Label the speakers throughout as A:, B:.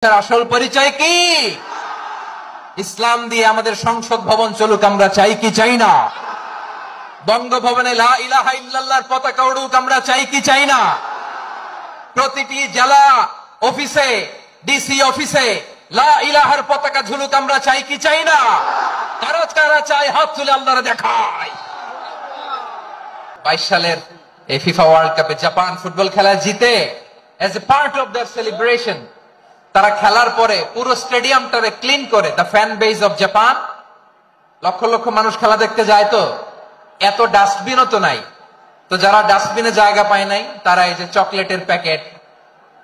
A: আসল পরিচয় কি? ইসলাম দিয়ে আমাদের সংসদ ভবন চলুক, আমরা চাই কি চাই না? বঙ্গভবনে লা ইলাহা ইল্লাল্লাহর পতাকা উড়ুক, আমরা চাই কি চাই না? প্রতিটি জেলা অফিসে, ডিসি অফিসে লা ইলাহার পতাকা ঝুলুক, আমরা চাই কি চাই না? কারা কারা চাই হাত তুলে আল্লাহরে দেখায়। 22 সালের এই ফিফা ওয়ার্ল্ড কাপে জাপান ফুটবল খেলা জিতে age a part of their celebration তারা খেলার পরে পুরো স্টেডিয়ামটারে ক্লিন করে। The fan base of Japan, lakh lakh মানুষ খেলা দেখতে যায়, তো এত ডাস্টবিনও তো নাই, তো যারা ডাস্টবিনে জায়গা পায় নাই তারা এই যে চকলেটের প্যাকেট,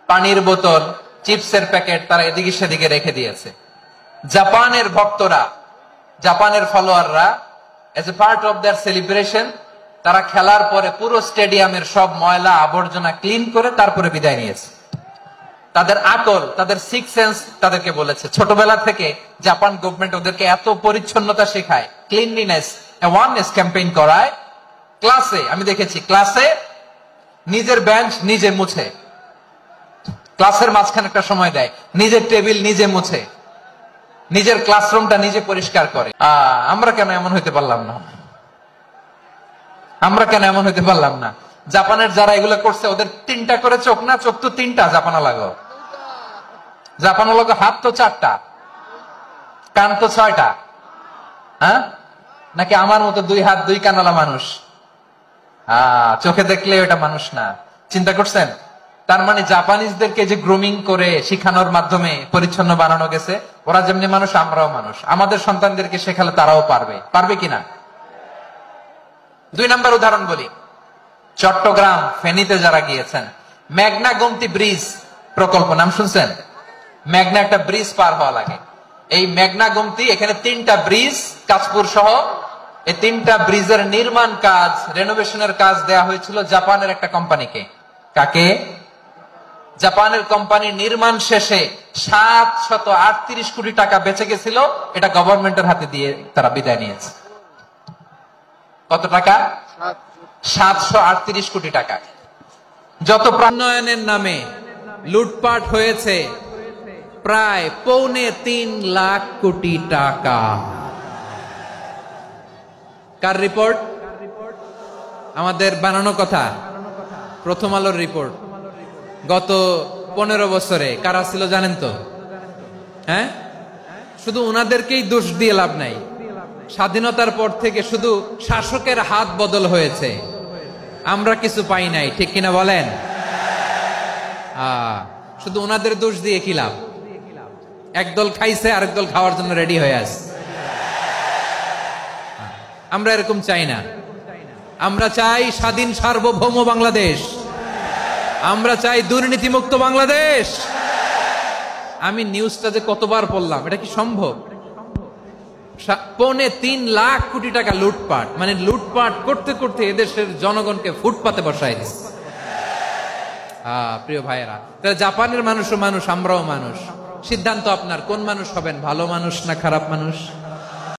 A: পানির বোতল, চিপসের প্যাকেট তারা এদিকে সেদিকে রেখে দিয়েছে। জাপানের ভক্তরা, জাপানের ফলোয়াররা as a part of their celebration তারা খেলার পরে পুরো স্টেডিয়ামের সব ময়লা আবর্জনা ক্লিন করে তারপরে বিদায় নিয়েছে। তাদের আকল, তাদের সিক্স সেন্স তাদেরকে বলেছে। ছোটবেলা থেকে জাপান গভর্নমেন্ট ওদেরকে এত পরিচ্ছন্নতা শেখায়, ক্লিনলিনেস অ্যাওয়ারনেস ক্যাম্পেইন করায়। ক্লাসে আমি দেখেছি, ক্লাসে নিজের বেঞ্চ নিজে মুছে, ক্লাসের মাঝখানে একটা সময় দেয়, নিজের টেবিল নিজে মুছে, নিজের ক্লাসরুমটা নিজে পরিষ্কার করে। আমরা কেন এমন হইতে পারলাম না? আমরা কেন এমন হইতে পারলাম না? জাপানের যারা এগুলো করছে ওদের 3টা করে চোখ না? চোখ তো 3টা, জাপানা লাগো। জাপানা লাগো হাত তো 4টা, কান তো 6টা। হ্যাঁ, নাকি আমার মতো 2 হাত 2 কানওয়ালা মানুষ? চোখে দেখলে ওটা মানুষ না। চিন্তা করছেন? তার মানে জাপানিজদেরকে যে গ্রুমিং করে শিখানোর মাধ্যমে পরিচ্ছন্ন বানানো গেছে। ওরা যেমনি মানুষ, আমরাও মানুষ। আমাদের সন্তানদেরকে শেখালে তারাও পারবে, পারবে কিনা? 2 নাম্বার উদাহরণ বলি। চট্টগ্রাম ফেনীতে যারা গিয়েছেন, মেঘনা গোমতী ব্রিজ প্রকল্প নাম শুনছেন? মেঘনা একটা ব্রিজ পার হওয়া লাগে। এই মেঘনা গোমতী, এখানে 3টা ব্রিজ, কাশপুর সহ এই 3টা ব্রিজের নির্মাণ কাজ, রেনোভেশনের কাজ দেয়া হয়েছিল জাপানের একটা কোম্পানিকে। কাকে? জাপানের কোম্পানি। নির্মাণ শেষে 738 কোটি টাকা বেঁচে গেছিল, এটা গভর্নমেন্টের হাতে দিয়ে তারা বিদায় নিয়েছে। কত টাকা? 738 কোটি টাকা। যত প্রাণোন্নয়নের নামে লুটপাট হয়েছে প্রায় 3.25 লাখ কোটি টাকা। কার রিপোর্ট? আমাদের বানানো কথা, প্রথম আলোর রিপোর্ট। গত 15 বছরে কারা ছিল জানেন তো? হ্যাঁ, শুধু ওনাদেরকেই দোষ দিয়ে লাভ নাই। স্বাধীনতার পর থেকে শুধু শাসকের হাত বদল হয়েছে, আমরা কিছু পাই নাই। ঠিক কিনা বলেন? শুধু ওনাদের দোষ দিয়ে কি লাভ? একদল খাইছে, আরেক দল খাওয়ার জন্য রেডি হয়ে আছে। আমরা এরকম চাই না। আমরা চাই স্বাধীন সার্বভৌম বাংলাদেশ। আমরা চাই দুর্নীতিমুক্ত বাংলাদেশ। আমি নিউজটা যে কতবার পড়লাম, এটা কি সম্ভব? 3.25 লাখ কোটি টাকা লুটপাট, মানে লুটপাট করতে করতে এদেশের জনগণকে ফুটপাতে বসাই দিচ্ছে। প্রিয় ভাইয়েরা, তাহলে জাপানের মানুষও মানুষ, আমরাও মানুষ। সিদ্ধান্ত আপনার, কোন মানুষ হবেন? ভালো মানুষ না খারাপ মানুষ?